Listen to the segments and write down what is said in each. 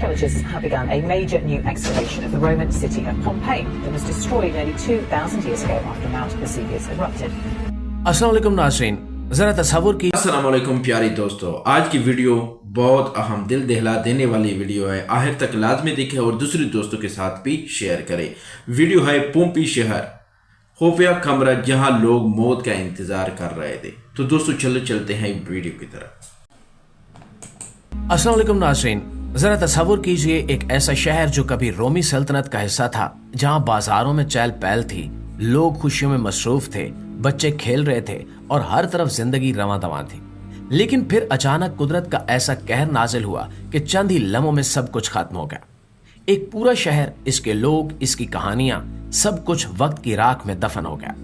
Archaeologists have begun a major new excavation of the Roman city of Pompeii that was destroyed nearly 2,000 years ago after Mount Vesuvius erupted. अस्सलाम वालेकुम नाज़रीन, ज़रा तसव्वुर की। अस्सलाम वालेकुम प्यारी दोस्तों, आज की वीडियो बहुत अहम दिल दहला देने वाली वीडियो है। आखिर तक लाजमी देखें और दूसरे दोस्तों के साथ भी शेयर करें। वीडियो है पोम्पी शहर, खुफिया कमरा जहां लोग मौत का इंतजार कर रहे थे। तो दोस्तों चलो चलते हैं वीडियो की तरफ। अस्सलाम वालेकुम नाज़रीन, ज़रा तसव्वुर कीजिए एक ऐसा शहर जो कभी रोमी सल्तनत का हिस्सा था, जहां बाजारों में चहल पहल थी, लोग खुशियों में मसरूफ थे, बच्चे खेल रहे थे और हर तरफ जिंदगी रवां दवां थी। लेकिन फिर अचानक कुदरत का ऐसा कहर नाजिल हुआ कि चंद ही लम्हों में सब कुछ खत्म हो गया। एक पूरा शहर, इसके लोग, इसकी कहानियां, सब कुछ वक्त की राख में दफन हो गया।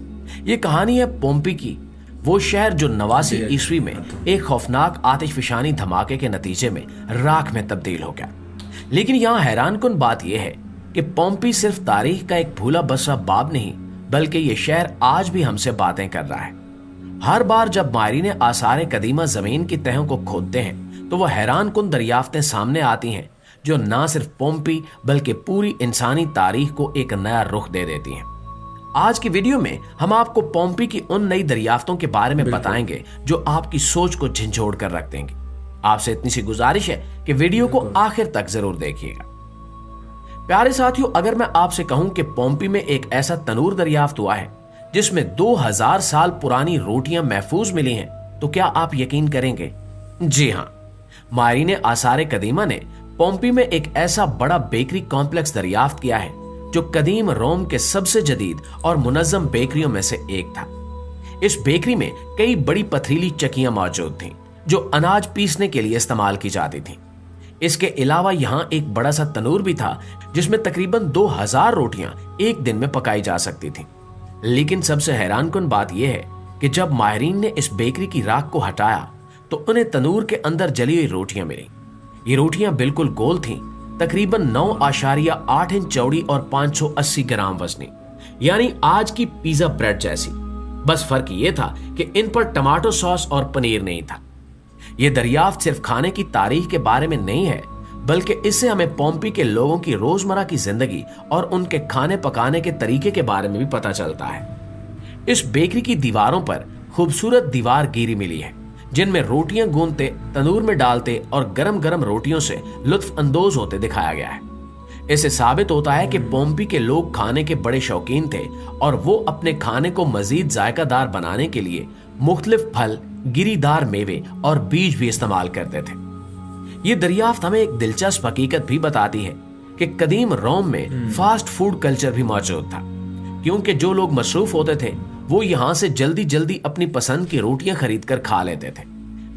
ये कहानी है पोम्पी की, वो शहर जो 89 ईस्वी में एक खौफनाक आतिशफशानी धमाके के नतीजे में राख में तब्दील हो गया। लेकिन यहाँ हैरानकुन बात यह है कि पोम्पी सिर्फ तारीख का एक भूला बसा बाब नहीं, बल्कि ये शहर आज भी हमसे बातें कर रहा है। हर बार जब माहिरीन आसार कदीमा जमीन की तहों को खोदते हैं तो वह हैरानकुन दरियाफ्तें सामने आती हैं जो न सिर्फ पोम्पी बल्कि पूरी इंसानी तारीख को एक नया रुख दे देती हैं। आज की वीडियो में हम आपको पोम्पी की उन नई दरियाफ्तों के बारे में बताएंगे जो आपकी सोच को झंझोड़ कर रख देंगे। आपसे इतनी सी गुजारिश है कि वीडियो को आखिर तक जरूर देखिएगा। प्यारे साथियों, अगर मैं आपसे कहूं कि पोम्पी में एक ऐसा तनूर दरियाफ्त हुआ है जिसमें 2000 साल पुरानी रोटियां महफूज मिली हैं, तो क्या आप यकीन करेंगे? जी हां, माहिरीन आसार कदीमा ने पोम्पी में एक ऐसा बड़ा बेकरी कॉम्प्लेक्स दरियाफ्त किया है जो कदीम रोम के सबसे जदीद और मुनज़्ज़म बेकरियों में से एक था। इस बेकरी में कई बड़ी पथरीली चक्कियां मौजूद थीं जो अनाज पीसने के लिए इस्तेमाल की जाती थीं। इसके अलावा यहां एक बड़ा सा तनूर भी था जिसमें तकरीबन 2000 रोटियां एक दिन में पकाई जा सकती थीं। लेकिन सबसे हैरानकुन बात यह है कि जब माहिरीन ने इस बेकरी की राख को हटाया तो उन्हें तनूर के अंदर जली हुई रोटियां मिली। ये रोटियां बिल्कुल गोल थीं, तकरीबन 9.8 इंच चौड़ी और 580 ग्राम वजनी, यानी आज की पिज्जा ब्रेड जैसी। बस फर्क ये था कि इन पर टमाटो सॉस और पनीर नहीं था। ये दरियाफ्त सिर्फ खाने की तारीख के बारे में नहीं है, बल्कि इससे हमें पोम्पी के लोगों की रोजमर्रा की जिंदगी और उनके खाने पकाने के तरीके के बारे में भी पता चलता है। इस बेकरी की दीवारों पर खूबसूरत दीवार गिरी मिली है जिनमें रोटियां गूंदते, तनूर में डालते और गरम गरम रोटियों से लुत्फ अंदोज होते दिखाया गया है। इससे साबित होता है कि पोम्पी के लोग खाने के बड़े शौकीन थे और वो अपने खाने को मजीद जायकादार बनाने के लिए मुख्तलिफ फल, गिरीदार मेवे और बीज भी इस्तेमाल करते थे। ये दरियाफ्त हमें एक दिलचस्प हकीकत भी बताती है कि कदीम रोम में फास्ट फूड कल्चर भी मौजूद था, क्योंकि जो लोग मसरूफ होते थे वो यहाँ से जल्दी जल्दी अपनी पसंद की रोटियां खरीद कर खा लेते थे,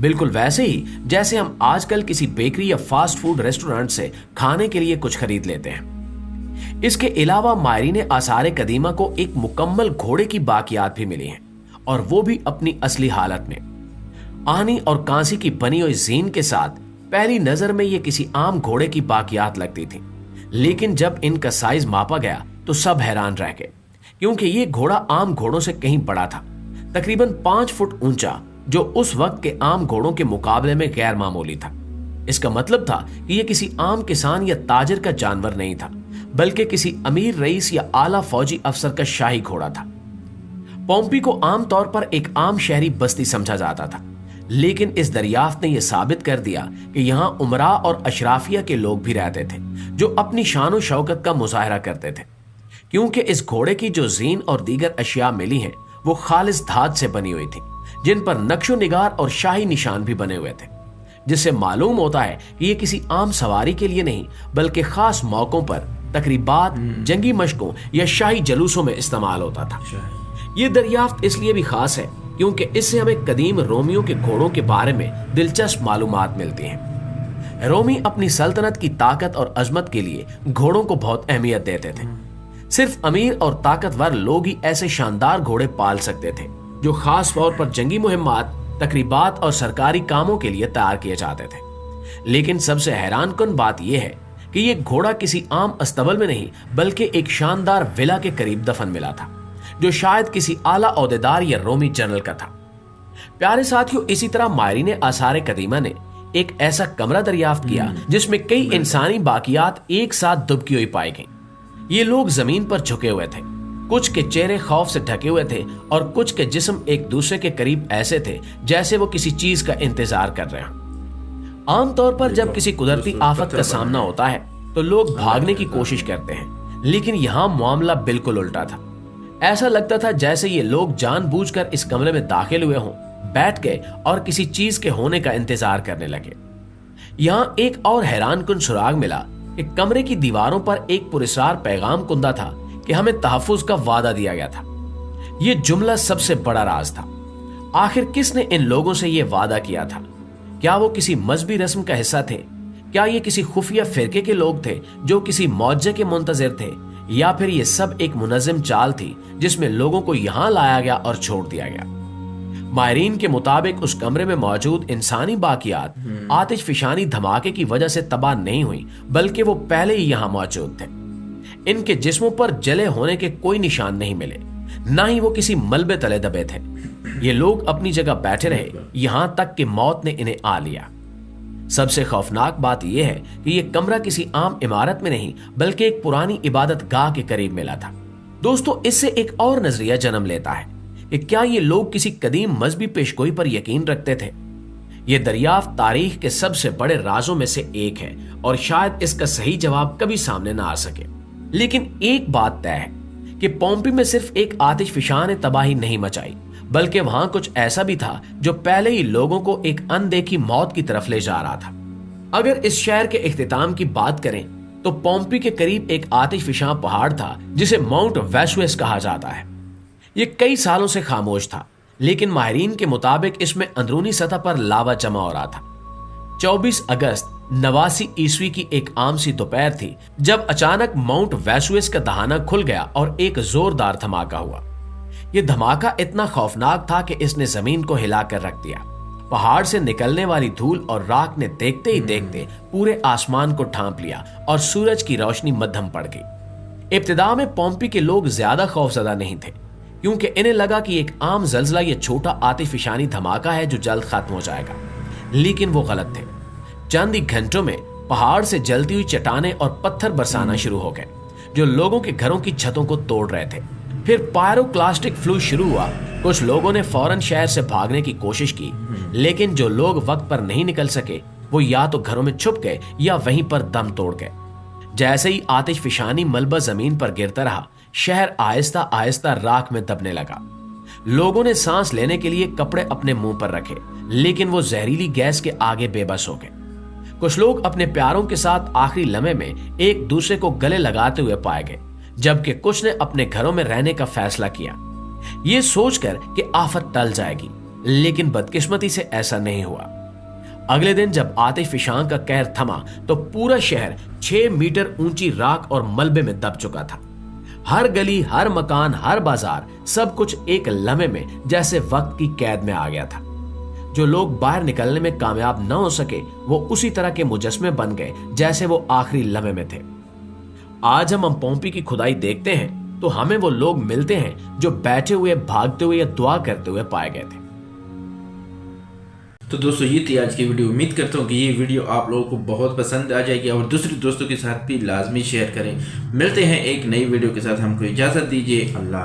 बिल्कुल वैसे ही जैसे हम आजकल किसी बेकरी या फास्ट फूड रेस्टोरेंट से खाने के लिए कुछ खरीद लेते हैं। इसके अलावा माहिरीन आसार कदीमा को एक मुकम्मल घोड़े की बाकियात भी मिली हैं, और वो भी अपनी असली हालत में। आनी और कांसी की बनी हुई जीन के साथ पहली नजर में ये किसी आम घोड़े की बाकियात लगती थी, लेकिन जब इनका साइज मापा गया तो सब हैरान रह गए, क्योंकि ये घोड़ा आम घोड़ों से कहीं बड़ा था, तकरीबन 5 फुट ऊंचा, जो उस वक्त के आम घोड़ों के मुकाबले में गैर मामूली था। इसका मतलब था कि यह किसी आम किसान या ताजिर का जानवर नहीं था, बल्कि किसी अमीर रईस या आला फौजी अफसर का शाही घोड़ा था। पोम्पी को आमतौर पर एक आम शहरी बस्ती समझा जाता था, लेकिन इस दरियाफ्त ने यह साबित कर दिया कि यहाँ उमरा और अशराफिया के लोग भी रहते थे जो अपनी शान और शौकत का मुजाहरा करते थे, क्योंकि इस घोड़े की जो जीन और दीगर अशिया मिली हैं वो खालिस धात से बनी हुई थी, जिन पर नक्शो निगार और शाही निशान भी बने हुए थे, जिससे मालूम होता है कि ये किसी आम सवारी के लिए नहीं, बल्कि खास मौकों पर, तकरीबात, जंगी मशकों या शाही जलूसों में इस्तेमाल होता था। ये दरियाफ्त इसलिए भी खास है क्योंकि इससे हमें कदीम रोमियों के घोड़ों के बारे में दिलचस्प मालूमात मिलती हैं। रोमी अपनी सल्तनत की ताकत और अजमत के लिए घोड़ों को बहुत अहमियत देते थे। सिर्फ अमीर और ताकतवर लोग ही ऐसे शानदार घोड़े पाल सकते थे जो खास तौर पर जंगी मुहिम्मात, तकरीबात और सरकारी कामों के लिए तैयार किए जाते थे। लेकिन सबसे हैरानकुन बात यह है कि यह घोड़ा किसी आम अस्तबल में नहीं, बल्कि एक शानदार विला के करीब दफन मिला था, जो शायद किसी आला ओहदेदार या रोमी जनरल का था। प्यारे साथियों, इसी तरह माहिरीन आसार कदीमा ने एक ऐसा कमरा दरियाफ्त किया जिसमें कई इंसानी बाकियात एक साथ दुबकी हुई पाई गई। ये लोग जमीन पर झुके हुए थे, कुछ के चेहरे खौफ से ढके हुए थे और कुछ के जिस्म एक दूसरे के करीब ऐसे थे जैसे वो किसी चीज का इंतजार कर रहे हों। आमतौर पर जब किसी कुदरती आफत का सामना होता है तो लोग भागने की कोशिश करते हैं, लेकिन यहाँ मामला बिल्कुल उल्टा था। ऐसा लगता था जैसे ये लोग जानबूझकर इस कमरे में दाखिल हुए हों, बैठ गए और किसी चीज के होने का इंतजार करने लगे। यहाँ एक और हैरानकुन सुराग मिला कि कमरे की दीवारों पर एक पुरस्कार पैगाम कुंदा था कि हमें तहफ्फुज का वादा दिया गया था। यह जुमला सबसे बड़ा राज था। आखिर किसने इन लोगों से यह वादा किया था? क्या वो किसी मजहबी रस्म का हिस्सा थे? क्या ये किसी खुफिया फिरके के लोग थे जो किसी मौजे के मुंतजिर थे, या फिर ये सब एक मुनज़्ज़म चाल थी जिसमें लोगों को यहां लाया गया और छोड़ दिया गया? माहिरीन के मुताबिक उस कमरे में मौजूद इंसानी बाकियात आतिश फिशानी धमाके की वजह से तबाह नहीं हुई, बल्कि वो पहले ही यहां मौजूद थे। इनके जिस्मों पर जले होने के कोई निशान नहीं मिले, ना ही वो किसी मलबे तले दबे थे। ये लोग अपनी जगह बैठे रहे, यहां तक कि मौत ने इन्हें आ लिया। सबसे खौफनाक बात यह है कि यह कमरा किसी आम इमारत में नहीं बल्कि एक पुरानी इबादत गाह के करीब मिला था। दोस्तों, इससे एक और नजरिया जन्म लेता है कि क्या ये लोग किसी कदीम मजहबी पेशगोई पर यकीन रखते थे? ये दरियाफ्त तारीख के सबसे बड़े राजों में से एक है और शायद इसका सही जवाब कभी सामने ना आ सके। लेकिन एक बात तय है कि पोम्पी में सिर्फ एक आतिश फिशां ने तबाही नहीं मचाई, बल्कि वहां कुछ ऐसा भी था जो पहले ही लोगों को एक अनदेखी मौत की तरफ ले जा रहा था। अगर इस शहर के इख्तिताम की बात करें तो पोम्पी के करीब एक आतिश फिशां पहाड़ था जिसे माउंट वेसुविस कहा जाता है। यह कई सालों से खामोश था, लेकिन माहिरीन के मुताबिक इसमें अंदरूनी सतह पर लावा जमा हो रहा था। 24 अगस्त 89 ईस्वी की एक आम सी दोपहर थी जब अचानक माउंट वेसुविस का दहाना खुल गया और एक जोरदार धमाका हुआ। यह धमाका इतना खौफनाक था कि इसने जमीन को हिलाकर रख दिया। पहाड़ से निकलने वाली धूल और राख ने देखते ही देखते पूरे आसमान को ढांप लिया और सूरज की रोशनी मध्यम पड़ गई। इब्तिदा में पोम्पी के लोग ज्यादा खौफजदा नहीं थे, क्योंकि इन्हें लगा कि एक आम जल्जला ये छोटा आतिशफिशानी धमाका है जो जल्द खत्म हो जाएगा। लेकिन वो गलत थे। चंद ही घंटों में पहाड़ से जलती हुई चट्टानें और पत्थर बरसाना शुरू हो गए जो लोगों के घरों की छतों को तोड़ रहे थे। फिर पायरोक्लास्टिक फ्लू शुरू हुआ। कुछ लोगों ने फौरन शहर से भागने की कोशिश की, लेकिन जो लोग वक्त पर नहीं निकल सके वो या तो घरों में छुप गए या वहीं पर दम तोड़ गए। जैसे ही आतिशफिशानी मलबा जमीन पर गिरता रहा, शहर आहिस्ता आहिस्ता राख में दबने लगा। लोगों ने सांस लेने के लिए कपड़े अपने मुंह पर रखे, लेकिन वो जहरीली गैस के आगे बेबस हो गए। कुछ लोग अपने प्यारों के साथ आखिरी लम्हे में एक दूसरे को गले लगाते हुए पाए गए, जबकि कुछ ने अपने घरों में रहने का फैसला किया, ये सोचकर कि आफत टल जाएगी। लेकिन बदकिस्मती से ऐसा नहीं हुआ। अगले दिन जब आतिशफिशां का कहर थमा तो पूरा शहर 6 मीटर ऊंची राख और मलबे में दब चुका था। हर गली, हर मकान, हर बाजार, सब कुछ एक लम्हे में जैसे वक्त की कैद में आ गया था। जो लोग बाहर निकलने में कामयाब न हो सके वो उसी तरह के मुजस्मे बन गए जैसे वो आखिरी लम्हे में थे। आज हम पोम्पी की खुदाई देखते हैं तो हमें वो लोग मिलते हैं जो बैठे हुए, भागते हुए या दुआ करते हुए पाए गए थे। तो दोस्तों, ये थी आज की वीडियो। उम्मीद करता हूँ कि ये वीडियो आप लोगों को बहुत पसंद आ जाएगी और दूसरे दोस्तों के साथ भी लाजमी शेयर करें। मिलते हैं एक नई वीडियो के साथ। हमको इजाज़त दीजिए। अल्लाह।